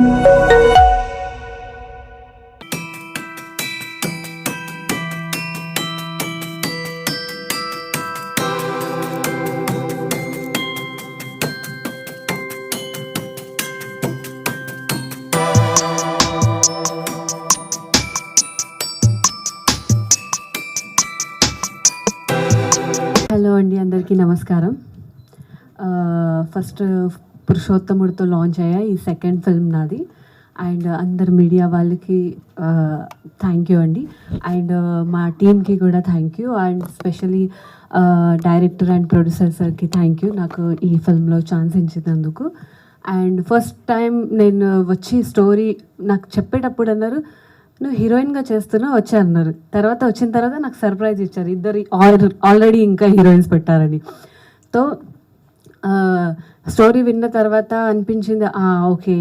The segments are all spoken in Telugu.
హలో అండి, అందరికీ నమస్కారం. ఫస్ట్ పురుషోత్తముడితో లాంచ్ అయ్యా ఈ సెకండ్ ఫిల్మ్ నాది. అండ్ అందరు మీడియా వాళ్ళకి థ్యాంక్ యూ అండి. అండ్ మా టీమ్కి కూడా thank you. And specially director and producer సార్కి థ్యాంక్ యూ, నాకు ఈ ఫిల్మ్లో ఛాన్స్ ఇచ్చినందుకు. అండ్ ఫస్ట్ టైం నేను వచ్చి స్టోరీ నాకు చెప్పేటప్పుడు అన్నారు, నువ్వు హీరోయిన్గా చేస్తున్నావు వచ్చా అన్నారు. తర్వాత వచ్చిన తర్వాత నాకు సర్ప్రైజ్ ఇచ్చారు, ఇద్దరు ఆల్రెడీ ఇంకా హీరోయిన్స్ పెట్టారని. తో స్టోరీ విన్న తర్వాత అనిపించింది, ఓకే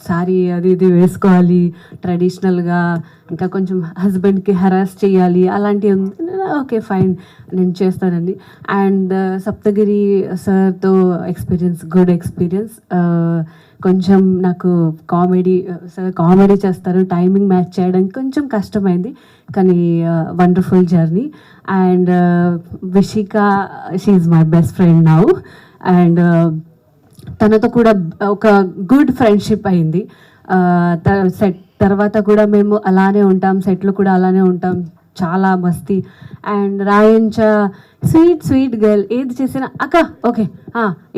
సారీ అది ఇది వేసుకోవాలి ట్రెడిషనల్గా, ఇంకా కొంచెం హస్బెండ్కి హెరాస్ చేయాలి అలాంటివి. ఓకే ఫైన్, నేను చేస్తానండి. అండ్ సప్తగిరి సార్తో ఎక్స్పీరియన్స్, గుడ్ ఎక్స్పీరియన్స్. కొంచెం నాకు కామెడీ చేస్తారు, టైమింగ్ మ్యాచ్ చేయడానికి కొంచెం కష్టమైంది, కానీ wonderful journey. And Vishika, she's my best friend now. And తనతో కూడా ఒక గుడ్ ఫ్రెండ్షిప్ అయింది. సెట్ తర్వాత కూడా మేము అలానే ఉంటాం, సెట్లో కూడా అలానే ఉంటాం, చాలా మస్తీ. అండ్ రాయంచ స్వీట్ గర్ల్, ఏది చేసినా అక్క ఓకే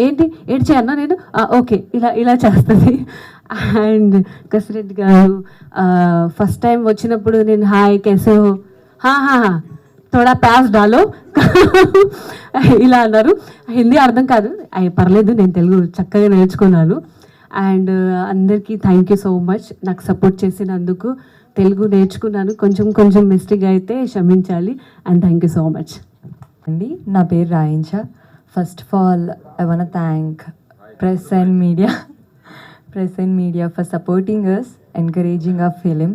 ఏంటి ఏది చేయన్నా నేను ఓకే ఇలా చేస్తుంది. అండ్ కసిరెడ్డి గారు ఫస్ట్ టైం వచ్చినప్పుడు నేను హాయ్ కేసే హో, థోడా ప్యాస్ డాలో ఇలా అన్నారు. హిందీ అర్థం కాదు, పర్లేదు, నేను తెలుగు చక్కగా నేర్చుకున్నాను. అండ్ అందరికీ థ్యాంక్ యూ సో మచ్, నాకు సపోర్ట్ చేసినందుకు. తెలుగు నేర్చుకున్నాను, కొంచెం మిస్టేక్ అయితే క్షమించాలి. And thank you so much అండి. నా పేరు రాయించ. First of all I want thank press and media for supporting us, encouraging our film,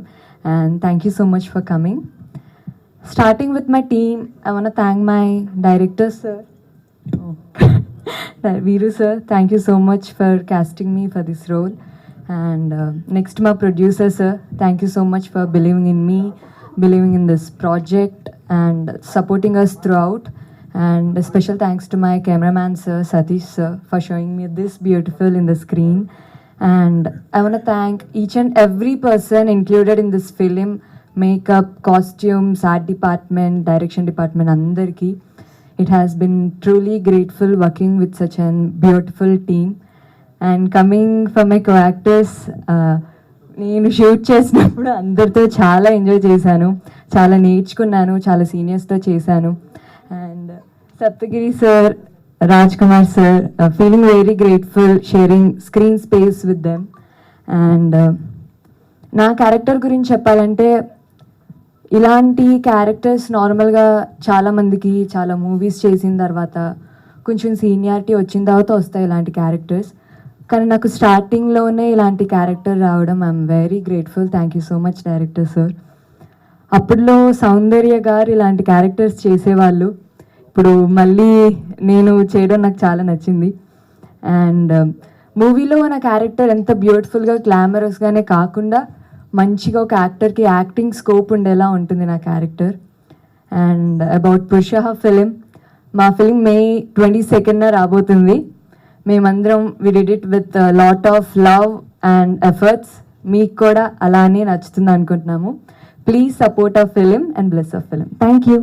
and thank you so much for coming. Starting with my team, I want to thank my director sir, Veeru sir, thank you so much for casting me for this role. And next my producer sir, thank you so much for believing in me, believing in this project and supporting us throughout. And a special thanks to my cameraman sir, Satish sir, for showing me this beautiful in the screen. And I want to thank each and every person included in this film, makeup, costumes, art department, direction department, andarki. It has been truly grateful working with such a beautiful team. And coming from my co-actors, నేను షూట్ చేసినప్పుడు అందరితో చాలా ఎంజాయ్ చేశాను, చాలా నేర్చుకున్నాను, చాలా సీనియర్స్తో చేశాను. And Saptagiri sir, Raj Kumar sir, feeling very grateful sharing screen space with them. And నా క్యారెక్టర్ గురించి చెప్పాలంటే, ఇలాంటి క్యారెక్టర్స్ నార్మల్గా చాలామందికి చాలా మూవీస్ చేసిన తర్వాత కొంచెం సీనియారిటీ వచ్చిన తర్వాత వస్తాయి ఇలాంటి క్యారెక్టర్స్. కానీ నాకు స్టార్టింగ్లోనే ఇలాంటి క్యారెక్టర్ రావడం I'm very grateful. Thank you so much director sir. అప్పుడులో సౌందర్య గారు ఇలాంటి క్యారెక్టర్స్ చేసేవాళ్ళు, ఇప్పుడు మళ్ళీ నేను చేయడం నాకు చాలా నచ్చింది. అండ్ మూవీలో నా క్యారెక్టర్ ఎంత బ్యూటిఫుల్గా గ్లామరస్గానే కాకుండా మంచిగా ఒక యాక్టర్కి యాక్టింగ్ స్కోప్ ఉండేలా ఉంటుంది నా character. And about Purusha film, మా ఫిలిం May 22న రాబోతుంది. మేమందరం we did it with lot of love and efforts. మీకు కూడా అలానే నచ్చుతుంది అనుకుంటున్నాము. Please support our film and bless our film. Thank you.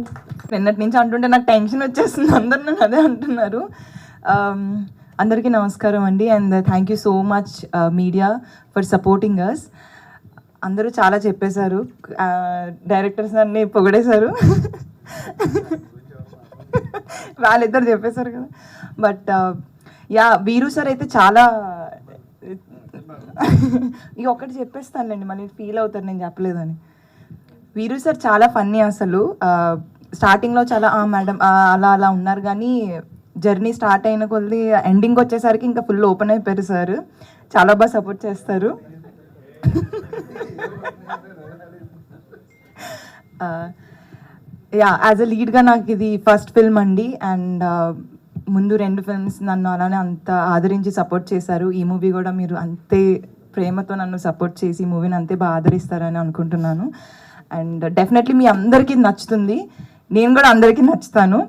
నిన్నటి నుంచి అంటుంటే నాకు టెన్షన్ వచ్చేస్తుంది, అందరు నన్ను అదే అంటున్నారు. అందరికీ నమస్కారం అండి. And thank you so much media for supporting us. అందరూ చాలా చెప్పేశారు, డైరెక్టర్స్ అన్నీ పొగిడేశారు, వాళ్ళిద్దరు చెప్పేశారు కదా. బట్ వీరు సార్ అయితే చాలా, ఇక ఒకటి చెప్పేస్తానులేండి, మళ్ళీ ఫీల్ అవుతారు నేను చెప్పలేదని. వీరు సార్ చాలా ఫన్నీ అసలు. స్టార్టింగ్లో చాలా మేడం అలా ఉన్నారు, కానీ జర్నీ స్టార్ట్ అయిన కొద్ది ఎండింగ్ వచ్చేసరికి ఇంకా ఫుల్ ఓపెన్ అయిపోయారు సార్. చాలా బాగా సపోర్ట్ చేస్తారు. యాజ్ అ లీడ్గా నాకు ఇది ఫస్ట్ ఫిల్మ్ అండి. అండ్ ముందు 2 ఫిల్మ్స్ నన్ను అలానే అంత ఆదరించి సపోర్ట్ చేశారు. ఈ మూవీ కూడా మీరు అంతే ప్రేమతో నన్ను సపోర్ట్ చేసి మూవీని అంతే బాగా ఆదరిస్తారని అనుకుంటున్నాను. అండ్ డెఫినెట్లీ మీ అందరికీ నచ్చుతుంది, నేను కూడా అందరికీ నచ్చుతాను.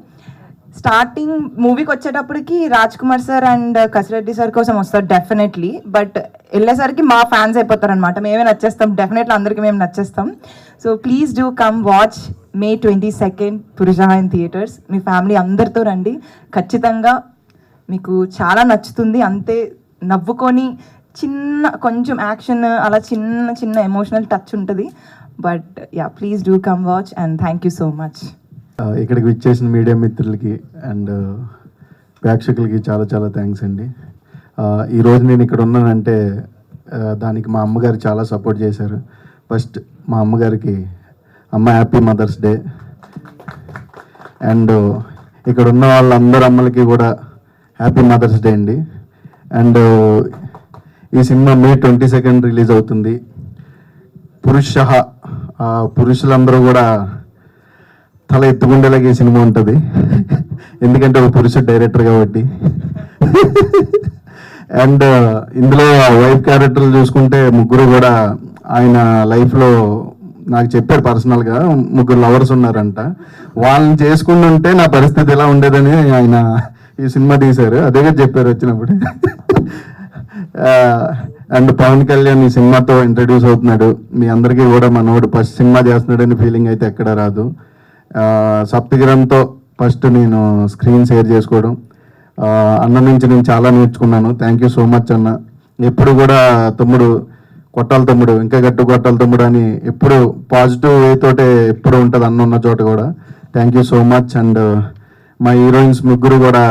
స్టార్టింగ్ మూవీకి వచ్చేటప్పటికి Raj Kumar sir and Kasireddy sir కోసం వస్తారు డెఫినెట్లీ, బట్ వెళ్ళేసరికి మా ఫ్యాన్స్ అయిపోతారు అనమాట. మేమే నచ్చేస్తాం, డెఫినెట్లీ అందరికీ మేము నచ్చేస్తాం. So please do come watch May 22nd పురుష ఇన్ థియేటర్స్. మీ ఫ్యామిలీ అందరితో రండి, ఖచ్చితంగా మీకు చాలా నచ్చుతుంది. అంతే నవ్వుకొని కొంచెం యాక్షన్ అలా చిన్న ఎమోషనల్ టచ్ ఉంటుంది. But yeah, please do come watch and thank you so much. ఇక్కడికి విచ్చేసిన మీడియా మిత్రులకి అండ్ ప్రేక్షకులకి చాలా చాలా థ్యాంక్స్ అండి. ఈరోజు నేను ఇక్కడ ఉన్నానంటే దానికి మా అమ్మగారు చాలా సపోర్ట్ చేశారు. ఫస్ట్ మా అమ్మగారికి అమ్మ హ్యాపీ మదర్స్ డే. అండ్ ఇక్కడ ఉన్న వాళ్ళందరూ అమ్మలకి కూడా హ్యాపీ మదర్స్ డే అండి. అండ్ ఈ సినిమా May 22nd రిలీజ్ అవుతుంది. పురుషులందరూ కూడా తల ఎత్తుకుండేలాగా ఈ సినిమా ఉంటుంది, ఎందుకంటే ఒక పురుషుడు డైరెక్టర్ కాబట్టి. అండ్ ఇందులో వైఫ్ క్యారెక్టర్లు చూసుకుంటే ముగ్గురు కూడా ఆయన లైఫ్లో నాకు చెప్పాడు పర్సనల్గా, ముగ్గురు లవర్స్ ఉన్నారంట. వాళ్ళని చేసుకుంటుంటే నా పరిస్థితి ఎలా ఉండేదని ఆయన ఈ సినిమా తీశారు, అదే చెప్పారు వచ్చినప్పుడు. అండ్ పవన్ కళ్యాణ్ ఈ సినిమాతో ఇంట్రడ్యూస్ అవుతున్నాడు. మీ అందరికీ కూడా మనోడు ఫస్ట్ సినిమా చేస్తున్నాడని ఫీలింగ్ అయితే ఎక్కడ రాదు. సప్తగిరంతో ఫస్ట్ నేను స్క్రీన్ షేర్ చేసుకోవడం, అన్న నుంచి నేను చాలా నేర్చుకున్నాను. థ్యాంక్ యూ సో మచ్ అన్న. ఎప్పుడు కూడా తమ్ముడు కొట్టాలి తమ్ముడు, ఇంకా గట్టు కొట్టాలి తమ్ముడు అని ఎప్పుడు పాజిటివ్ వేతోటే ఎప్పుడు ఉంటుంది అన్న ఉన్న చోట కూడా. Thank you so much. And మా హీరోయిన్స్ ముగ్గురు కూడా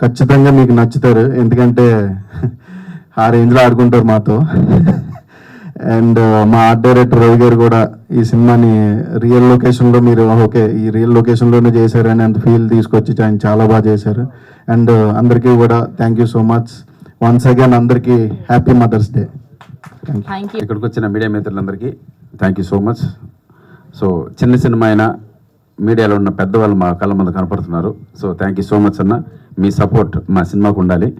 ఖచ్చితంగా మీకు నచ్చుతారు, ఎందుకంటే ఆ రేంజ్లో ఆడుకుంటారు మాతో. అండ్ మా ఆర్ట్ డైరెక్టర్ రవి గారు కూడా ఈ సినిమాని రియల్ లొకేషన్లో మీరు ఓకే ఈ రియల్ లొకేషన్లోనే చేశారని అంత ఫీల్ తీసుకొచ్చి ఆయన చాలా బాగా చేశారు. అండ్ అందరికీ కూడా thank you so much once again. అందరికీ హ్యాపీ మదర్స్ డే. ఇక్కడికి వచ్చిన మీడియా మిత్రులందరికీ thank you so much. So చిన్న సినిమా అయినా మీడియాలో ఉన్న పెద్దవాళ్ళు మా కళ్ళ ముందు కనపడుతున్నారు. So thank you so much అన్న, మీ సపోర్ట్ మా సినిమాకు ఉండాలి.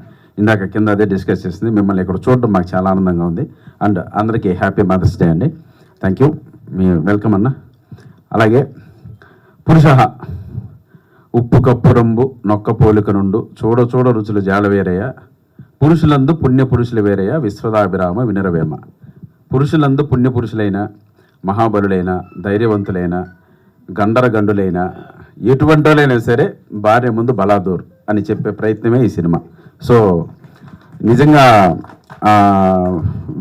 ఇందాక కింద అదే డిస్కస్ చేసింది, మిమ్మల్ని ఇక్కడ చూడడం మాకు చాలా ఆనందంగా ఉంది. అండ్ అందరికీ హ్యాపీ మదర్స్ డే అండి. థ్యాంక్ యూ, మీ వెల్కమ్ అన్న. అలాగే పురుష ఉప్పు కప్పు రంబు నొక్క పోలిక నుండు చూడ చూడ రుచులు జాలవేరయ్య, పురుషులందు పుణ్య పురుషులు వేరయ్య విశ్వదాభిరామ వినరవేమ. పురుషులందు పుణ్య పురుషులైన మహాబలులైన ధైర్యవంతులైన గండరగండులైన ఎటువంటి వాళ్ళైనా సరే భార్య ముందు బలాదూర్ అని చెప్పే ప్రయత్నమే ఈ సినిమా. సో నిజంగా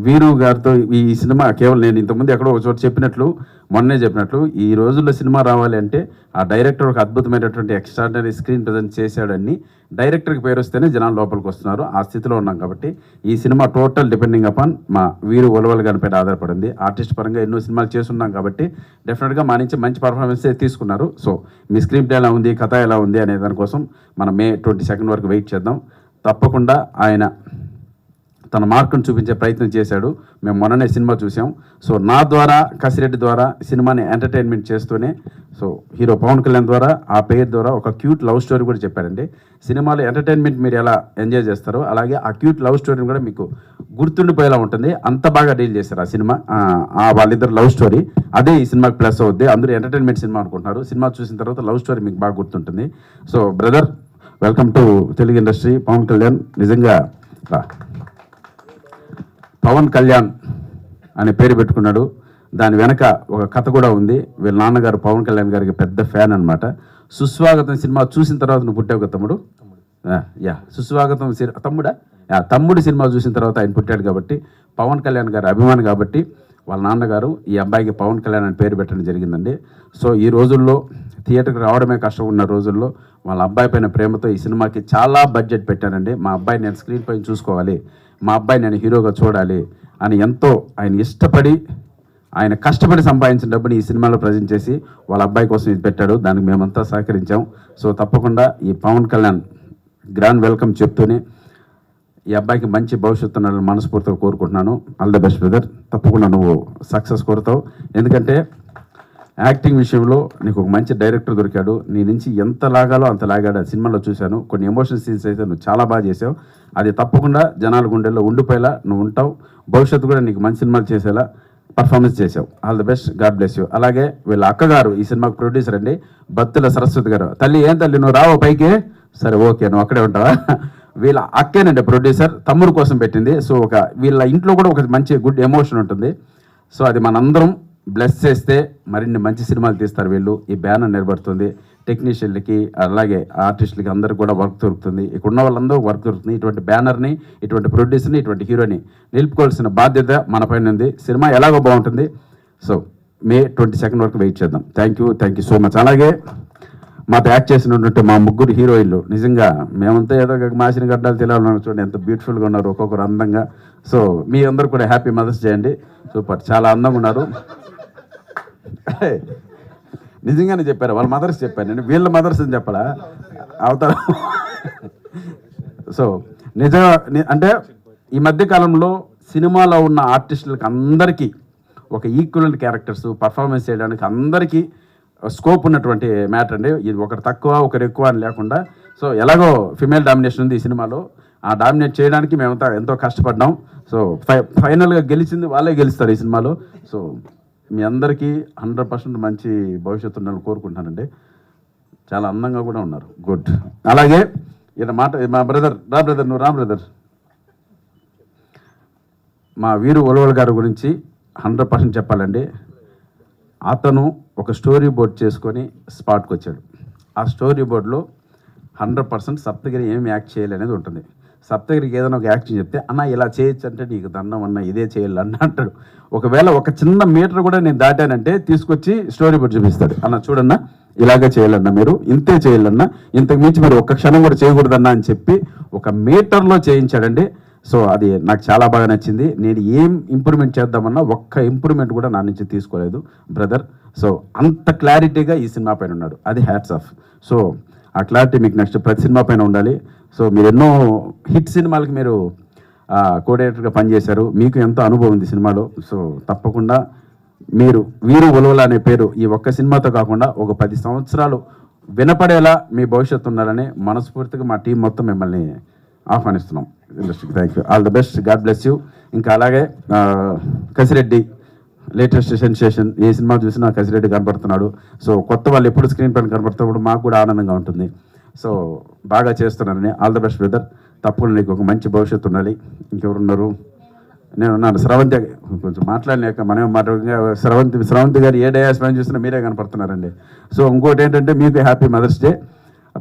వీరు గారితో ఈ సినిమా కేవలం నేను ఇంతకుముందు ఎక్కడో ఒక చోట చెప్పినట్లు మొన్నే చెప్పినట్లు ఈ రోజుల్లో సినిమా రావాలి అంటే ఆ డైరెక్టర్ ఒక అద్భుతమైనటువంటి ఎక్స్ట్రాడినరీ స్క్రీన్ ప్రజెంట్ చేశాడని డైరెక్టర్కి పేరు వస్తేనే జనాలు లోపలికి వస్తున్నారు. ఆ స్థితిలో ఉన్నాం కాబట్టి ఈ సినిమా టోటల్ డిపెండింగ్ అపాన్ మా వీరు ఒలవల్ గారిపై ఆధారపడింది. ఆర్టిస్ట్ పరంగా ఎన్నో సినిమాలు చేస్తున్నాం కాబట్టి డెఫినెట్గా మా నుంచి మంచి పర్ఫార్మెన్స్ తీసుకున్నారు. సో మీ స్క్రీన్ ప్లే ఎలా ఉంది, కథ ఎలా ఉంది అనే దానికోసం మనం May 22nd వరకు వెయిట్ చేద్దాం. తప్పకుండా ఆయన తన మార్కును చూపించే ప్రయత్నం చేశాడు. మేము మొన్ననే సినిమా చూసాం. సో నా ద్వారా కసిరెడ్డి ద్వారా సినిమాని ఎంటర్టైన్మెంట్ చేస్తూనే సో హీరో పవన్ కళ్యాణ్ ద్వారా ఆ పేరు ద్వారా ఒక క్యూట్ లవ్ స్టోరీ కూడా చెప్పాడండి. సినిమాలో ఎంటర్టైన్మెంట్ మీరు ఎలా ఎంజాయ్ చేస్తారో అలాగే ఆ క్యూట్ లవ్ స్టోరీని కూడా మీకు గుర్తుండిపోయేలా ఉంటుంది. అంత బాగా డీల్ చేశారు ఆ సినిమా, వాళ్ళిద్దరు లవ్ స్టోరీ. అదే ఈ సినిమాకి ప్లస్ అవుద్ది. అందరూ ఎంటర్టైన్మెంట్ సినిమా అనుకుంటున్నారు, సినిమా చూసిన తర్వాత లవ్ స్టోరీ మీకు బాగా గుర్తుంటుంది. So brother, welcome to Telugu industry. Pawan Kalyan నిజంగా పవన్ కళ్యాణ్ అనే పేరు పెట్టుకున్నాడు. దాని వెనక ఒక కథ కూడా ఉంది. వీళ్ళ నాన్నగారు పవన్ కళ్యాణ్ గారికి పెద్ద ఫ్యాన్ అనమాట. సుస్వాగతం సినిమా చూసిన తర్వాత నువ్వు పుట్టావు కదా తమ్ముడు. సుస్వాగతం తమ్ముడు సినిమా చూసిన తర్వాత ఆయన పుట్టాడు కాబట్టి పవన్ కళ్యాణ్ గారు అభిమాని కాబట్టి వాళ్ళ నాన్నగారు ఈ అబ్బాయికి పవన్ కళ్యాణ్ అని పేరు పెట్టడం జరిగిందండి. సో ఈ రోజుల్లో థియేటర్కి రావడమే కష్టం ఉన్న రోజుల్లో వాళ్ళ అబ్బాయి పైన ప్రేమతో ఈ సినిమాకి చాలా బడ్జెట్ పెట్టానండి. మా అబ్బాయి నేను స్క్రీన్ పైన చూసుకోవాలి, మా అబ్బాయి నేను హీరోగా చూడాలి అని ఎంతో ఆయన ఇష్టపడి ఆయన కష్టపడి సంపాదించిన డబ్బుని ఈ సినిమాలో ప్రజెంట్ చేసి వాళ్ళ అబ్బాయి కోసం ఇది పెట్టాడు. దానికి మేమంతా సహకరించాం. సో తప్పకుండా ఈ పవన్ కళ్యాణ్ గ్రాండ్ వెల్కమ్ చెప్తూనే ఈ అబ్బాయికి మంచి భవిష్యత్తు ఉండాలని మనస్ఫూర్తిగా కోరుకుంటున్నాను. All the best brother. తప్పకుండా నువ్వు సక్సెస్ కోరుతావు. ఎందుకంటే యాక్టింగ్ విషయంలో నీకు ఒక మంచి డైరెక్టర్ దొరికాడు. నీ నుంచి ఎంత లాగాలో అంత లాగాడు. ఆ సినిమాలో చూశాను. కొన్ని ఎమోషనల్ సీన్స్ అయితే నువ్వు చాలా బాగా చేసావు. అది తప్పకుండా జనాల గుండెల్లో ఉండిపోయేలా నువ్వు ఉంటావు. భవిష్యత్తు కూడా నీకు మంచి సినిమాలు చేసేలా పర్ఫార్మెన్స్ చేసావు. All the best, God bless you. అలాగే వీళ్ళ అక్కగారు ఈ సినిమాకి ప్రొడ్యూసర్ అండి, బత్తుల సరస్వతి గారు. తల్లి ఏం తల్లి నువ్వు రావు పైకి? సరే ఓకే, నువ్వు అక్కడే ఉంటావా? వీళ్ళ అక్కేనండి ప్రొడ్యూసర్, తమ్ముడు కోసం పెట్టింది. సో వీళ్ళ ఇంట్లో కూడా ఒక మంచి గుడ్ ఎమోషన్ ఉంటుంది. సో అది మనందరం బ్లెస్ చేస్తే మరిన్ని మంచి సినిమాలు తీస్తారు వీళ్ళు. ఈ బ్యానర్ నిలబడుతుంది. టెక్నీషియన్లకి అలాగే ఆర్టిస్టులకి అందరికి కూడా వర్క్ దొరుకుతుంది. ఇక్కడ ఉన్న వాళ్ళందరూ వర్క్ దొరుకుతుంది. ఇటువంటి బ్యానర్ని, ఇటువంటి ప్రొడ్యూసర్ని, ఇటువంటి హీరోని నిలుపుకోవాల్సిన బాధ్యత మన పైన ఉంది. సినిమా ఎలాగో బాగుంటుంది. సో May 22 వరకు వెయిట్ చేద్దాం. Thank you so much. అలాగే మాతో యాక్ట్ చేసినటువంటి మా ముగ్గురు హీరోయిన్లు నిజంగా మేమంతా ఏదో మాసిన గడ్డాలు తెలియాలన్నా చూడండి ఎంత బ్యూటిఫుల్గా ఉన్నారు, ఒక్కొక్కరు అందంగా. సో మీ అందరూ కూడా హ్యాపీ మదర్స్ చేయండి. సూపర్, చాలా అందంగా ఉన్నారు. నిజంగానే చెప్పారు, వాళ్ళ మదర్స్ చెప్పారు, నేను వీళ్ళ మదర్స్ అని చెప్పాలా అవుతారు. సో నిజంగా అంటే ఈ మధ్యకాలంలో సినిమాలో ఉన్న ఆర్టిస్టులకి అందరికీ ఒక ఈక్వలెంట్ క్యారెక్టర్స్ పర్ఫార్మెన్స్ చేయడానికి అందరికీ స్కోప్ ఉన్నటువంటి మ్యాటర్ అండి. ఇది ఒకరు తక్కువ ఒకరు ఎక్కువ అని లేకుండా. సో ఎలాగో ఫిమేల్ డామినేషన్ ఉంది ఈ సినిమాలో. ఆ డామినేట్ చేయడానికి మేమంతా ఎంతో కష్టపడ్డాం. సో ఫైనల్గా గెలిచింది వాళ్ళే గెలుస్తారు ఈ సినిమాలో. సో మీ అందరికీ 100% మంచి భవిష్యత్తు ఉండాలని కోరుకుంటున్నానండి. చాలా అందంగా కూడా ఉన్నారు, గుడ్. అలాగే ఈయన మా బ్రదర్ నువ్వు రా బ్రదర్. మా వీరు ఒలవల్ గారి గురించి 100% చెప్పాలండి. అతను ఒక స్టోరీ బోర్డ్ చేసుకొని స్పాట్కి వచ్చాడు. ఆ స్టోరీ బోర్డులో 100% సప్తగిరి ఏమి యాక్ట్ చేయాలి అనేది ఉంటుంది. సప్తగిరికి ఏదైనా ఒక యాక్షన్ చెప్తే అన్న ఇలా చేయొచ్చు అంటే నీకు దండం అన్న ఇదే చేయాలి అన్న అంటాడు. ఒకవేళ ఒక చిన్న మీటర్ కూడా నేను దాటానంటే తీసుకొచ్చి స్టోరీ బోర్డ్ చూపిస్తాడు. అన్న చూడన్నా ఇలాగే చేయాలన్నా, మీరు ఇంతే చేయాలన్నా, ఇంతకు మించి మీరు ఒక్క క్షణం కూడా చేయకూడదన్నా అని చెప్పి ఒక మీటర్లో చేయించాడండి. సో అది నాకు చాలా బాగా నచ్చింది. నేను ఏం ఇంప్రూవ్మెంట్ చేద్దామన్నా ఒక్క ఇంప్రూవ్మెంట్ కూడా నా నుంచి తీసుకోలేదు బ్రదర్. సో అంత క్లారిటీగా ఈ సినిమా పైన ఉన్నాడు, అది హ్యాట్స్ ఆఫ్. సో ఆ క్లారిటీ మీకు నెక్స్ట్ ప్రతి సినిమా పైన ఉండాలి. సో మీరు ఎన్నో హిట్ సినిమాలకి మీరు కోఆర్డినేటర్గా పనిచేశారు, మీకు ఎంతో అనుభవం ఉంది సినిమాలో. సో తప్పకుండా మీరు వీరు ఒలవల అనే పేరు ఈ ఒక్క సినిమాతో కాకుండా ఒక 10 సంవత్సరాలు వినపడేలా మీ భవిష్యత్తు ఉండాలని మనస్ఫూర్తిగా మా టీం మొత్తం మిమ్మల్ని ఆహ్వానిస్తున్నాం ఇండస్ట్రీకి. Thank you, all the best, God bless you. ఇంకా అలాగే కసిరెడ్డి లేటెస్ట్ సెన్సేషన్, ఏ సినిమా చూసినా కసిరెడ్డి కనపడుతున్నాడు. సో కొత్త వాళ్ళు ఎప్పుడు స్క్రీన్ పైన కనపడుతున్నప్పుడు మాకు కూడా ఆనందంగా ఉంటుంది. సో బాగా చేస్తున్నానని, ఆల్ ద బెస్ట్ బ్రదర్. తప్పకుండా నీకు ఒక మంచి భవిష్యత్తు ఉండాలి. ఇంకెవరున్నారు? నేను ఉన్నాను. స్రవంతి కొంచెం మాట్లాడలేక మనమే స్రవంతి గారు ఏ డయాస్ పైన చూసినా మీరే కనపడుతున్నారండి. సో ఇంకోటి ఏంటంటే మీకు హ్యాపీ మదర్స్ డే.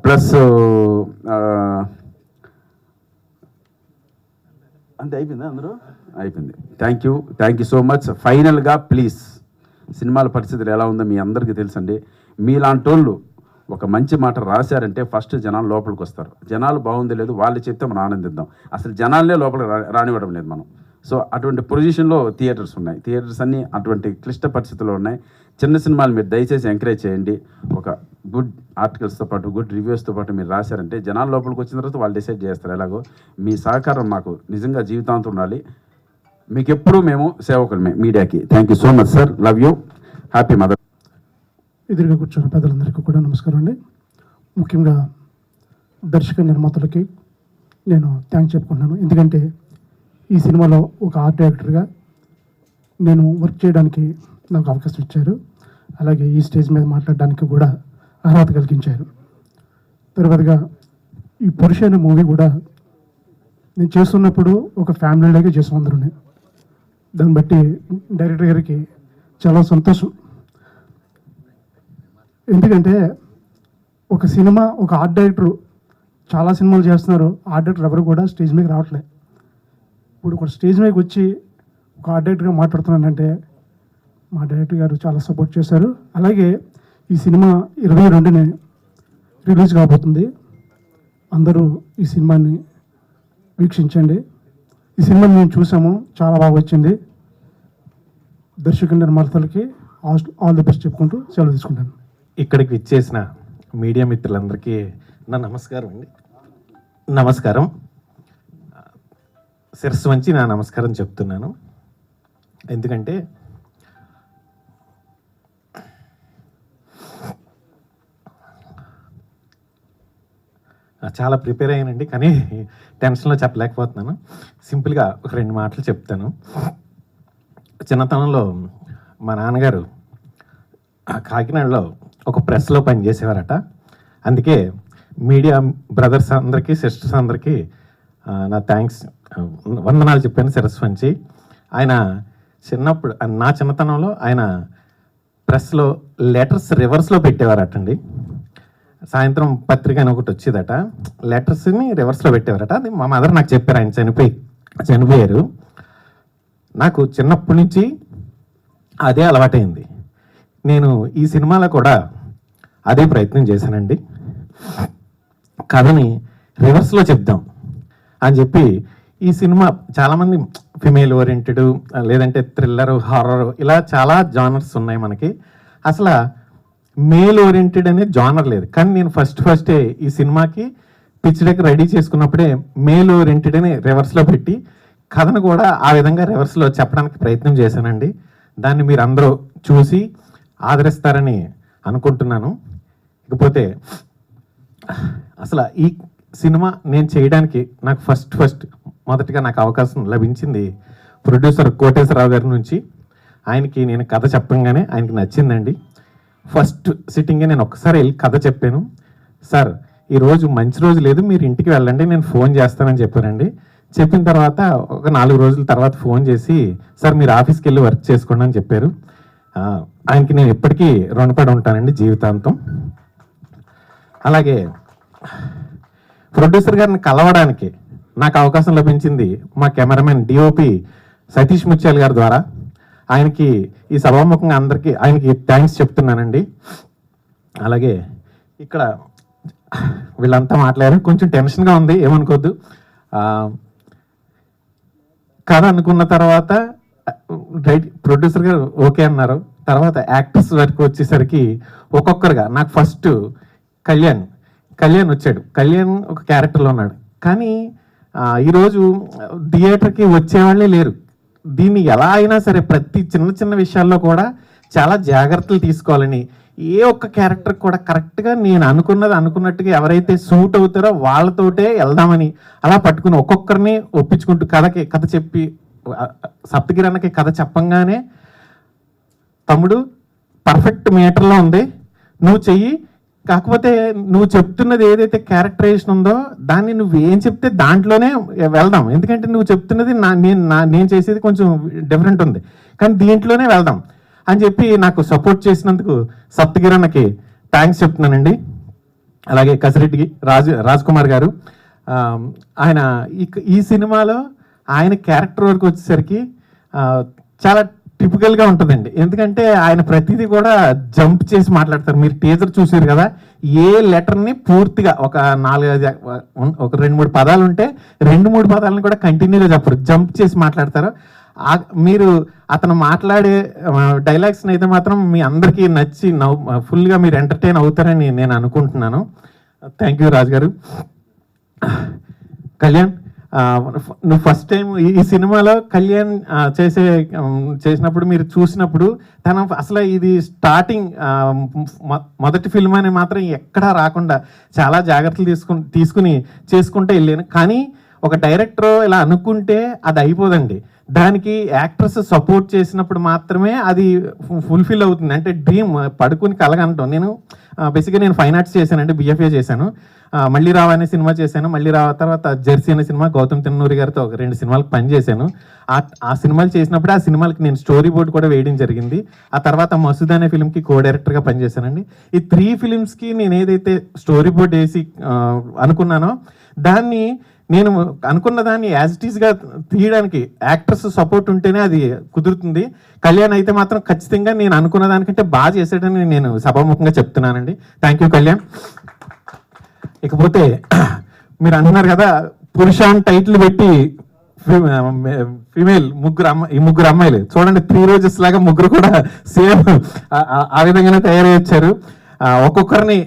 ప్లస్ అంతే అయిపోయిందా అందరూ? అయిపోయింది. Thank you so much. ఫైనల్గా ప్లీజ్, సినిమాల పరిస్థితులు ఎలా ఉందో మీ అందరికీ తెలుసండి. మీలాంటి వాళ్ళు ఒక మంచి మాట రాశారంటే ఫస్ట్ జనాలు లోపలికి వస్తారు. జనాలు బాగుంది లేదు వాళ్ళు చెప్తే మనం ఆనందిద్దాం. అసలు జనాలనే లోపలికి రానివ్వడం లేదు మనం. సో అటువంటి పొజిషన్లో థియేటర్స్ ఉన్నాయి. థియేటర్స్ అన్నీ అటువంటి క్లిష్ట పరిస్థితుల్లో ఉన్నాయి. చిన్న సినిమాలు మీరు దయచేసి ఎంకరేజ్ చేయండి. ఒక గుడ్ ఆర్టికల్స్తో పాటు గుడ్ రివ్యూస్తో పాటు మీరు రాశారంటే జనాల లోపలికి వచ్చిన తర్వాత వాళ్ళు డిసైడ్ చేస్తారు. ఎలాగో మీ సహకారం మాకు నిజంగా జీవితాంతం ఉండాలి. మీకు ఎప్పుడూ మేము సేవకులమే మీడియాకి. Thank you so much sir, love you, happy mother. ఎదురుగా కూర్చున్న పెద్దలందరికీ కూడా నమస్కారం అండి. ముఖ్యంగా దర్శక నిర్మాతలకి నేను థ్యాంక్స్ చెప్పుకుంటున్నాను. ఎందుకంటే ఈ సినిమాలో ఒక ఆర్ట్ డైరెక్టర్గా నేను వర్క్ చేయడానికి నాకు అవకాశం ఇచ్చారు. అలాగే ఈ స్టేజ్ మీద మాట్లాడడానికి కూడా అర్హత కలిగించారు. తర్వాతగా ఈ పురుష అనే మూవీ కూడా నేను చేస్తున్నప్పుడు ఒక ఫ్యామిలీలాగే చేసాం అందరూ. దాన్ని బట్టి డైరెక్టర్ గారికి చాలా సంతోషం. ఎందుకంటే ఒక సినిమా ఒక ఆర్ట్ డైరెక్టర్ చాలా సినిమాలు చేస్తున్నారు, ఆర్ట్ డైరెక్టర్ ఎవరు కూడా స్టేజ్ మీద రావట్లేదు. ఇప్పుడు ఒక స్టేజ్ మీదకి వచ్చి ఒక ఆర్ట్ డైరెక్టర్గా మాట్లాడుతున్నానంటే మా డైరెక్టర్ గారు చాలా సపోర్ట్ చేశారు. అలాగే ఈ సినిమా 22న రిలీజ్ కాబోతుంది. అందరూ ఈ సినిమాని వీక్షించండి. ఈ సినిమాని మేము చూసాము, చాలా బాగా వచ్చింది. దర్శక నిర్మాతలకి ఆల్ ది బెస్ట్ చెప్పుకుంటూ సెలవు తీసుకుంటాను. ఇక్కడికి విచ్చేసిన మీడియా మిత్రులందరికీ నా నమస్కారం అండి. నమస్కారం, శిరస్సు వంచి నా నమస్కారం చెప్తున్నాను. ఎందుకంటే చాలా ప్రిపేర్ అయ్యానండి, కానీ టెన్షన్లో చెప్పలేకపోతున్నాను. సింపుల్గా ఒక 2 మాటలు చెప్తాను. చిన్నతనంలో మా నాన్నగారు కాకినాడలో ఒక ప్రెస్లో పనిచేసేవారట. అందుకే మీడియా బ్రదర్స్ అందరికీ, సిస్టర్స్ అందరికీ నా థ్యాంక్స్, వందనాలు చెప్పాను శిరస్సు వంచి. ఆయన చిన్నప్పుడు, నా చిన్నతనంలో ఆయన ప్రెస్లో లెటర్స్ రివర్స్లో పెట్టేవారటండి. సాయంత్రం పత్రిక అని ఒకటి వచ్చేదట, లెటర్స్ని రివర్స్లో పెట్టేవారట. అది మా మదర్ నాకు చెప్పారు, ఆయన చనిపోయారు. నాకు చిన్నప్పటి నుంచి అదే అలవాటైంది. నేను ఈ సినిమాలో కూడా అదే ప్రయత్నం చేశానండి. కథని రివర్స్లో చెప్దాం అని చెప్పి ఈ సినిమా చాలామంది ఫిమేల్ ఓరియంటెడ్, లేదంటే థ్రిల్లర్, హారర్, ఇలా చాలా జానర్స్ ఉన్నాయి మనకి. అసలు మేల్ ఓరియంటెడ్ అనే జానర్ లేదు. కానీ నేను ఫస్టే ఈ సినిమాకి పిచ్ డెక్ రెడీ చేసుకున్నప్పుడే మేల్ ఓరియంటెడ్ అని రివర్స్లో పెట్టి కథను కూడా ఆ విధంగా రివర్స్లో చెప్పడానికి ప్రయత్నం చేశానండి. దాన్ని మీరు అందరూ చూసి ఆదరిస్తారని అనుకుంటున్నాను. ఇకపోతే అసలు ఈ సినిమా నేను చేయడానికి నాకు మొదటిగా నాకు అవకాశం లభించింది ప్రొడ్యూసర్ కోటేశ్వరరావు గారి నుంచి. ఆయనకి నేను కథ చెప్పంగానే ఆయనకి నచ్చిందండి. ఫస్ట్ సిట్టింగే నేను ఒక్కసారి వెళ్ళి కథ చెప్పాను. సార్, ఈరోజు మంచి రోజు లేదు, మీరు ఇంటికి వెళ్ళండి, నేను ఫోన్ చేస్తానని చెప్పానండి. చెప్పిన తర్వాత ఒక 4 రోజుల తర్వాత ఫోన్ చేసి, సార్ మీరు ఆఫీస్కి వెళ్ళి వర్క్ చేసుకోండి అని చెప్పారు. ఆయనకి నేను ఎప్పటికీ రుణపడి ఉంటానండి జీవితాంతం. అలాగే ప్రొడ్యూసర్ గారిని కలవడానికి నాకు అవకాశం లభించింది మా కెమెరామెన్ డిఓపి సతీష్ ముత్యాల్ గారి ద్వారా. ఆయనకి ఈ సభాముఖంగా అందరికీ ఆయనకి థ్యాంక్స్ చెప్తున్నానండి. అలాగే ఇక్కడ వీళ్ళంతా మాట్లాడారు, కొంచెం టెన్షన్గా ఉంది, ఏమనుకోవద్దు. కథ అనుకున్న తర్వాత ప్రొడ్యూసర్ గారు ఓకే అన్నారు. తర్వాత యాక్టర్స్ వరకు వచ్చేసరికి ఒక్కొక్కరుగా నాకు ఫస్ట్ కళ్యాణ్ వచ్చాడు. కళ్యాణ్ ఒక క్యారెక్టర్లో ఉన్నాడు. కానీ ఈరోజు థియేటర్కి వచ్చేవాళ్ళే లేరు. దీన్ని ఎలా అయినా సరే ప్రతి చిన్న విషయాల్లో కూడా చాలా జాగ్రత్తలు తీసుకోవాలని, ఏ ఒక్క క్యారెక్టర్ కూడా కరెక్ట్గా నేను అనుకున్నట్టుగా ఎవరైతే సూట్ అవుతారో వాళ్ళతోటే వెళ్దామని అలా పట్టుకుని ఒక్కొక్కరిని ఒప్పించుకుంటూ కథ చెప్పి, సప్తగిరి అన్నకి కథ చెప్పంగానే, తమ్ముడు పర్ఫెక్ట్ మీటర్లో ఉంది, నువ్వు చెయ్యి, కాకపోతే నువ్వు చెప్తున్నది ఏదైతే క్యారెక్టరైజేషన్ ఉందో దాన్ని నువ్వు ఏం చెప్తే దాంట్లోనే వెళ్దాం, ఎందుకంటే నువ్వు చెప్తున్నది నేను చేసేది కొంచెం డిఫరెంట్ ఉంది, కానీ దీంట్లోనే వెళ్దాం అని చెప్పి నాకు సపోర్ట్ చేసినందుకు సప్తగిరి అన్నకి థ్యాంక్స్ చెప్తున్నానండి. అలాగే కసిరెడ్డి రాజ్ కుమార్ గారు, ఆయన ఈ సినిమాలో ఆయన క్యారెక్టర్ వరకు వచ్చేసరికి చాలా టిపికల్గా ఉంటుందండి. ఎందుకంటే ఆయన ప్రతిదీ కూడా జంప్ చేసి మాట్లాడతారు. మీరు టీజర్ చూసారు కదా, ఏ లెటర్ని పూర్తిగా ఒక 2-3 పదాలు ఉంటే 2-3 పదాలను కూడా కంటిన్యూగా చెప్పరు, జంప్ చేసి మాట్లాడతారు. మీరు అతను మాట్లాడే డైలాగ్స్ని అయితే మాత్రం మీ అందరికీ నచ్చి ఫుల్గా మీరు ఎంటర్టైన్ అవుతారని నేను అనుకుంటున్నాను. థ్యాంక్ యూ రాజు గారు. కళ్యాణ్, నువ్వు ఫస్ట్ టైం ఈ సినిమాలో కళ్యాణ్ చేసినప్పుడు మీరు చూసినప్పుడు అసలు ఇది స్టార్టింగ్ మొదటి ఫిల్మ్ అని మాత్రం ఎక్కడా రాకుండా చాలా జాగ్రత్తలు తీసుకుని చేసుకుంటూ వెళ్ళాను. కానీ ఒక డైరెక్టర్ ఇలా అనుకుంటే అది అయిపోదండి. దానికి యాక్టర్స్ సపోర్ట్ చేసినప్పుడు మాత్రమే అది ఫుల్ఫిల్ అవుతుంది. అంటే డ్రీమ్ పడుకుని కలగంటాం. నేను బేసిక్గా నేను ఫైన్ ఆర్ట్స్ చేశానండి, BFA చేశాను. మళ్ళీ రావు అనే సినిమా చేశాను. మళ్ళీ రావ తర్వాత జెర్సీ అనే సినిమా గౌతమ్ తిన్నూరి గారితో ఒక 2 సినిమాలకు పనిచేశాను. ఆ సినిమాలు చేసినప్పుడు ఆ సినిమాలకి నేను స్టోరీ బోర్డ్ కూడా వేయడం జరిగింది. ఆ తర్వాత మసూద్ అనే ఫిల్మ్కి డైరెక్టర్గా పనిచేశానండి. ఈ 3 ఫిలిమ్స్కి నేను ఏదైతే స్టోరీ బోర్డ్ వేసి అనుకున్నానో దాన్ని నేను అనుకున్న దాన్ని యాజ్ ఇట్ ఈస్గా తీయడానికి యాక్టర్స్ సపోర్ట్ ఉంటేనే అది కుదురుతుంది. కళ్యాణ్ అయితే మాత్రం ఖచ్చితంగా నేను అనుకున్న దానికంటే బాగా చేసాడని నేను సభాముఖంగా చెప్తున్నానండి. Thank you Kalyan. ఇకపోతే మీరు అంటున్నారు కదా, పురుష అని టైటిల్ పెట్టి ఫీమేల్ ముగ్గురు అమ్మాయిలు చూడండి, 3 రోజెస్ లాగా ముగ్గురు కూడా సేమ్ ఆ విధంగానే తయారై వచ్చారు. ఒక్కొక్కరిని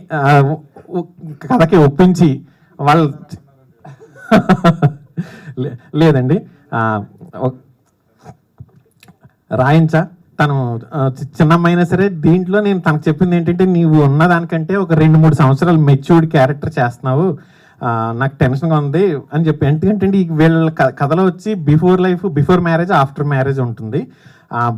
కథకి ఒప్పించి వాళ్ళు లేదండి రాయించా తను చిన్నమ్మైనా సరే దీంట్లో నేను తనకు చెప్పింది ఏంటంటే, నీవు ఉన్న దానికంటే ఒక 2-3 సంవత్సరాలు మెచ్యూర్డ్ క్యారెక్టర్ చేస్తున్నావు, నాకు టెన్షన్గా ఉంది అని చెప్పి. ఎందుకంటే వీళ్ళ కథలో వచ్చి before life, before marriage, after marriage ఉంటుంది.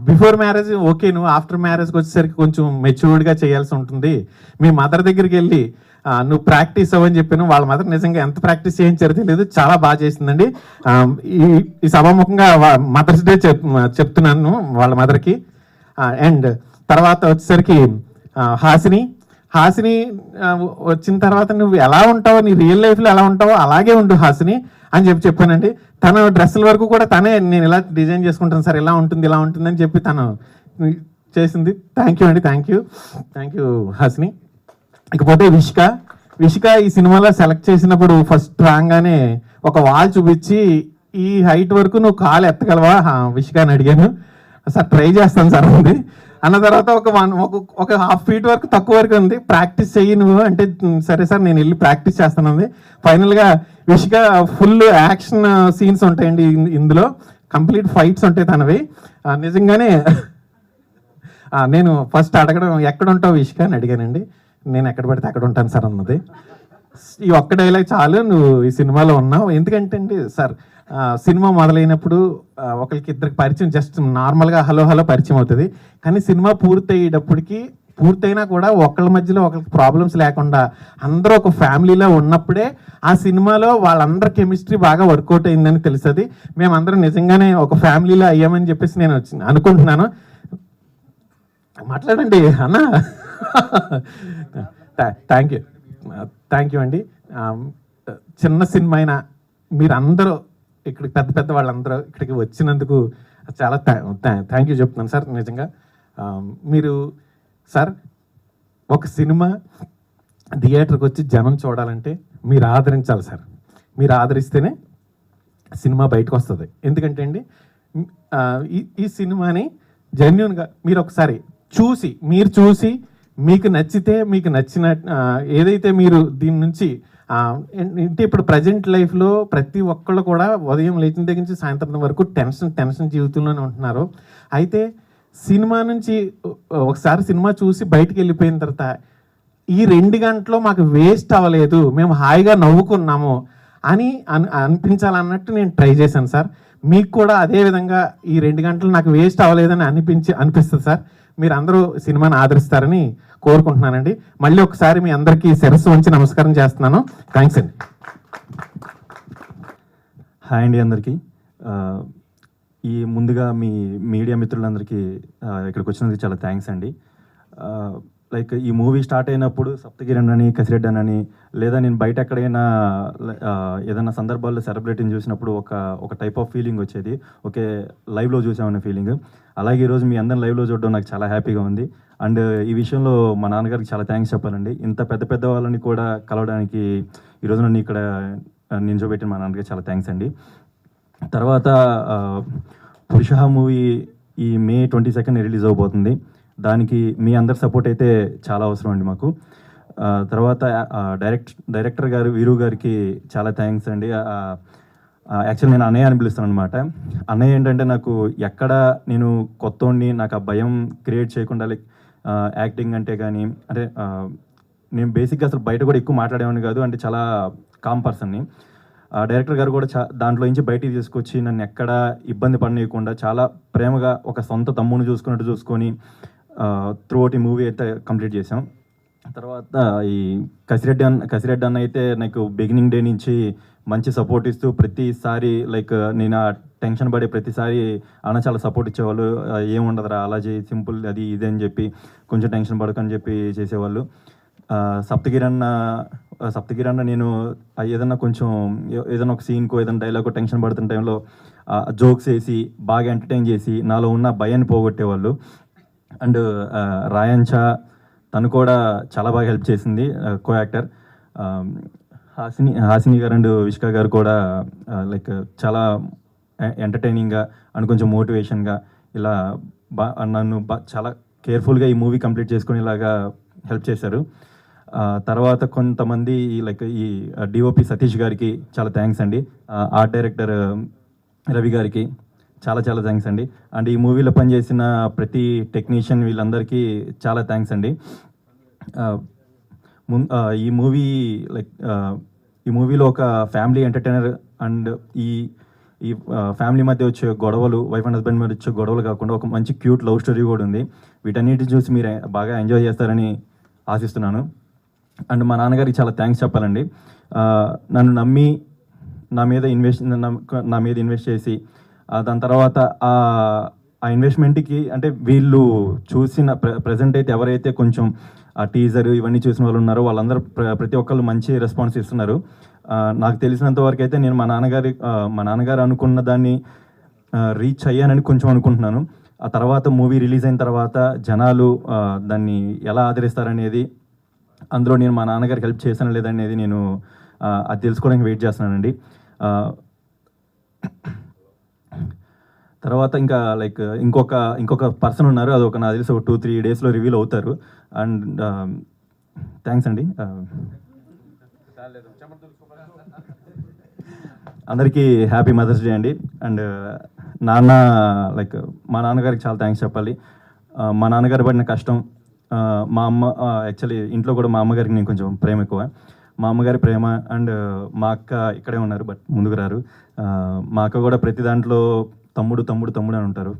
బిఫోర్ మ్యారేజ్ ఓకే, నువ్వు ఆఫ్టర్ మ్యారేజ్కి వచ్చేసరికి కొంచెం మెచ్యూర్డ్గా చేయాల్సి ఉంటుంది. మీ మదర్ దగ్గరికి వెళ్ళి నువ్వు ప్రాక్టీస్ అవ్వని చెప్పాను. వాళ్ళ మదర్ నిజంగా ఎంత ప్రాక్టీస్ చేయించారో తెలియదు, చాలా బాగా చేసిందండి. ఈ సభాముఖంగా మదర్స్ డే చెప్తున్నాను వాళ్ళ మదర్కి. అండ్ తర్వాత వచ్చేసరికి హాసిని వచ్చిన తర్వాత నువ్వు ఎలా ఉంటావో, నీ రియల్ లైఫ్లో ఎలా ఉంటావో అలాగే ఉండు హాసిని అని చెప్పానండి. తన డ్రెస్సుల వరకు కూడా తనే, నేను ఇలా డిజైన్ చేసుకుంటాను సార్, ఇలా ఉంటుంది ఇలా ఉంటుంది అని చెప్పి తను చేసింది. థ్యాంక్ యూ అండి, థ్యాంక్ యూ హాసిని. ఇకపోతే విషిక ఈ సినిమాలో సెలెక్ట్ చేసినప్పుడు ఫస్ట్ రాగానే ఒక వాల్ చూపించి, ఈ హైట్ వరకు నువ్వు కాలు ఎత్తగలవా విషిక అని అడిగాను. సార్ ట్రై చేస్తాను సార్ ఉంది అన్న తర్వాత ఒక 1/2 feet వరకు తక్కువ వరకు ఉంది, ప్రాక్టీస్ చెయ్యి నువ్వు అంటే, సరే సార్ నేను వెళ్ళి ప్రాక్టీస్ చేస్తాను. ఫైనల్గా విషిక ఫుల్ యాక్షన్ సీన్స్ ఉంటాయండి ఇందులో, కంప్లీట్ ఫైట్స్ ఉంటాయి తనవి. నిజంగానే నేను ఫస్ట్ అడగడం ఎక్కడ ఉంటావు విషిక అని అడిగానండి. నేను ఎక్కడ పడితే అక్కడ ఉంటాను సార్ అన్నది. ఈ ఒక్క డైలాగ్ చాలు, నువ్వు ఈ సినిమాలో ఉన్నావు. ఎందుకంటే అండి సార్, సినిమా మొదలైనప్పుడు ఒకరికి ఇద్దరికి పరిచయం జస్ట్ నార్మల్గా హలో పరిచయం అవుతుంది. కానీ సినిమా పూర్తయినా కూడా ఒకళ్ళ మధ్యలో ఒకరికి ప్రాబ్లమ్స్ లేకుండా అందరూ ఒక ఫ్యామిలీలో ఉన్నప్పుడే ఆ సినిమాలో వాళ్ళందరి కెమిస్ట్రీ బాగా వర్కౌట్ అయిందని తెలుస్తుంది. మేమందరం నిజంగానే ఒక ఫ్యామిలీలో అయ్యామని చెప్పేసి నేను అనుకుంటున్నాను. మాట్లాడండి అన్న. థ్యాంక్ యూ అండి. చిన్న సినిమా అయినా మీరందరూ ఇక్కడికి పెద్ద వాళ్ళందరూ ఇక్కడికి వచ్చినందుకు చాలా థ్యాంక్ యూ చెప్తున్నాను సార్. నిజంగా మీరు సార్, ఒక సినిమా థియేటర్కి వచ్చి జనం చూడాలంటే మీరు ఆదరించాలి సార్. మీరు ఆదరిస్తేనే సినిమా బయటకు వస్తుంది. ఎందుకంటే అండి ఈ సినిమాని జెన్యూన్గా మీరు ఒకసారి చూసి మీకు నచ్చితే, మీకు నచ్చిన ఏదైతే మీరు దీని నుంచి అంటే ఇప్పుడు ప్రజెంట్ లైఫ్లో ప్రతి ఒక్కళ్ళు కూడా ఉదయం లేచిన దగ్గర నుంచి సాయంత్రం వరకు టెన్షన్ జీవితంలోనే ఉంటున్నారు. అయితే సినిమా నుంచి ఒకసారి సినిమా చూసి బయటికి వెళ్ళిపోయిన తర్వాత ఈ 2 గంటలు మాకు వేస్ట్ అవ్వలేదు, మేము హాయిగా నవ్వుకున్నాము అని అనిపించాలన్నట్టు నేను ట్రై చేశాను సార్. మీకు కూడా అదే విధంగా ఈ 2 గంటలు నాకు వేస్ట్ అవ్వలేదని అనిపిస్తుంది సార్. మీరు అందరూ సినిమాని ఆదరిస్తారని కోరుకుంటున్నానండి. మళ్ళీ ఒకసారి మీ అందరికీ శిరస్సు వంచి నమస్కారం చేస్తున్నాను. థ్యాంక్స్ అండి. హాయ్ అండి అందరికీ. ఈ ముందుగా మీ మీడియా మిత్రులందరికీ ఇక్కడికి వచ్చినందుకు చాలా థ్యాంక్స్ అండి. లైక్ ఈ మూవీ స్టార్ట్ అయినప్పుడు సప్తగిరి అన్నని, కసిరెడ్డి అన్నని, లేదా నేను బయట ఎక్కడైనా ఏదైనా సందర్భాల్లో సెలబ్రిటీని చూసినప్పుడు ఒక టైప్ ఆఫ్ ఫీలింగ్ వచ్చేది. ఓకే, లైవ్లో చూసామన్న ఫీలింగ్. అలాగే ఈరోజు మీ అందరిని లైవ్లో చూడడం నాకు చాలా హ్యాపీగా ఉంది. అండ్ ఈ విషయంలో మా నాన్నగారికి చాలా థ్యాంక్స్ చెప్పాలండి. ఇంత పెద్ద వాళ్ళని కూడా కలవడానికి ఈరోజు నన్ను ఇక్కడ నించోబెట్టిన మా నాన్నగారికి చాలా థ్యాంక్స్ అండి. తర్వాత పురుష మూవీ ఈ May 22 రిలీజ్ అవబోతుంది. దానికి మీ అందరి సపోర్ట్ అయితే చాలా అవసరం అండి మాకు. తర్వాత డైరెక్టర్ గారు వీరు గారికి చాలా థ్యాంక్స్ అండి. యాక్చువల్ నేను అన్నయ్య అని పిలుస్తాను అనమాట. అన్నయ్య ఏంటంటే నాకు ఎక్కడ నేను కొత్తోడిని, నాకు ఆ భయం క్రియేట్ చేయకుండా, లైక్ యాక్టింగ్ అంటే కానీ, అంటే నేను బేసిక్గా అసలు బయట కూడా ఎక్కువ మాట్లాడేవాడిని కాదు, అంటే చాలా కామ్ పర్సన్ని. డైరెక్టర్ గారు కూడా దాంట్లో నుంచి బయటికి తీసుకొచ్చి నన్ను ఎక్కడ ఇబ్బంది పడనీయకుండా చాలా ప్రేమగా ఒక సొంత తమ్ముని చూసుకున్నట్టు చూసుకొని త్రూఅవుట్ ఈ మూవీ అయితే కంప్లీట్ చేసాం. తర్వాత ఈ కసిరెడ్డి అన్న అయితే నాకు బిగినింగ్ డే నుంచి మంచి సపోర్ట్ ఇస్తూ ప్రతిసారి, లైక్ నేను ఆ టెన్షన్ పడే ప్రతిసారి అన్న చాలా సపోర్ట్ ఇచ్చేవాళ్ళు. ఏముండదురా అలా చేయి, సింపుల్ అది ఇది అని చెప్పి కొంచెం టెన్షన్ పడకని చెప్పి చేసేవాళ్ళు. సప్తగిరి అన్న నేను ఏదైనా ఒక సీన్కో ఏదైనా డైలాగో టెన్షన్ పడుతున్న టైంలో జోక్స్ వేసి బాగా ఎంటర్టైన్ చేసి నాలో ఉన్న భయాన్ని పోగొట్టేవాళ్ళు. అండ్ రాయంచా తను కూడా చాలా బాగా హెల్ప్ చేసింది, కో యాక్టర్. హాసిని గారు అండ్ విష్క గారు కూడా లైక్ చాలా ఎంటర్టైనింగ్గా అండ్ కొంచెం మోటివేషన్గా ఇలా నన్ను చాలా కేర్ఫుల్గా ఈ మూవీ కంప్లీట్ చేసుకునేలాగా హెల్ప్ చేశారు. తర్వాత కొంతమంది లైక్ ఈ డిఓపి సతీష్ గారికి చాలా థ్యాంక్స్ అండి. ఆర్ట్ డైరెక్టర్ రవి గారికి చాలా థ్యాంక్స్ అండి. అండ్ ఈ మూవీలో పనిచేసిన ప్రతి టెక్నీషియన్ వీళ్ళందరికీ చాలా థ్యాంక్స్ అండి. ఈ మూవీ లైక్ ఈ మూవీలో ఒక ఫ్యామిలీ ఎంటర్టైనర్ అండ్ ఈ ఈ ఫ్యామిలీ మధ్య వచ్చే గొడవలు, వైఫ్ అండ్ హస్బెండ్ మధ్య వచ్చే గొడవలు కాకుండా ఒక మంచి క్యూట్ లవ్ స్టోరీ కూడా ఉంది. వీటన్నిటిని చూసి మీరు బాగా ఎంజాయ్ చేస్తారని ఆశిస్తున్నాను. అండ్ మా నాన్నగారికి చాలా థ్యాంక్స్ చెప్పాలండి. నన్ను నమ్మి నా మీద ఇన్వెస్ట్ చేసి దాని తర్వాత ఆ ఇన్వెస్ట్మెంట్కి అంటే వీళ్ళు చూసిన ప్రజెంట్ అయితే ఎవరైతే కొంచెం ఆ టీజర్ ఇవన్నీ చూసిన వాళ్ళు ఉన్నారో వాళ్ళందరూ ప్రతి ఒక్కళ్ళు మంచి రెస్పాన్స్ ఇస్తున్నారు. నాకు తెలిసినంత వరకు అయితే నేను మా నాన్నగారు అనుకున్న దాన్ని రీచ్ అయ్యానని కొంచెం అనుకుంటున్నాను. ఆ తర్వాత మూవీ రిలీజ్ అయిన తర్వాత జనాలు దాన్ని ఎలా ఆదరిస్తారనేది, అందులో నేను మా నాన్నగారికి హెల్ప్ చేశాను లేదనేది నేను అది తెలుసుకోవడానికి వెయిట్ చేస్తున్నానండి. తర్వాత ఇంకా లైక్ ఇంకొక పర్సన్ ఉన్నారు, అది నాకు తెలిసి ఒక 2-3 డేస్లో రివీల్ అవుతారు. అండ్ థ్యాంక్స్ అండి. అందరికీ హ్యాపీ మదర్స్ డే అండి. అండ్ నాన్న లైక్ మా నాన్నగారికి చాలా థ్యాంక్స్ చెప్పాలి. మా నాన్నగారు పడిన కష్టం, మా అమ్మ యాక్చువల్లీ ఇంట్లో కూడా మా అమ్మగారికి నేను కొంచెం ప్రేమ ఎక్కువ. మా అమ్మగారి ప్రేమ అండ్ మా అక్క ఇక్కడే ఉన్నారు బట్ ముందుకు రారు. మా అక్క కూడా ప్రతి దాంట్లో తమ్ముడు తమ్ముడు తమ్ముడు అని ఉంటారు.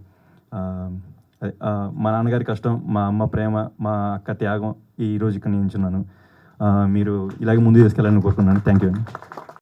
మా నాన్నగారి కష్టం, మా అమ్మ ప్రేమ, మా అక్క త్యాగం ఈ రోజు ఇక్కడ నించున్నాను. మీరు ఇలాగే ముందుకు తీసుకెళ్ళాలని కోరుకున్నాను. థ్యాంక్ యూ అండి.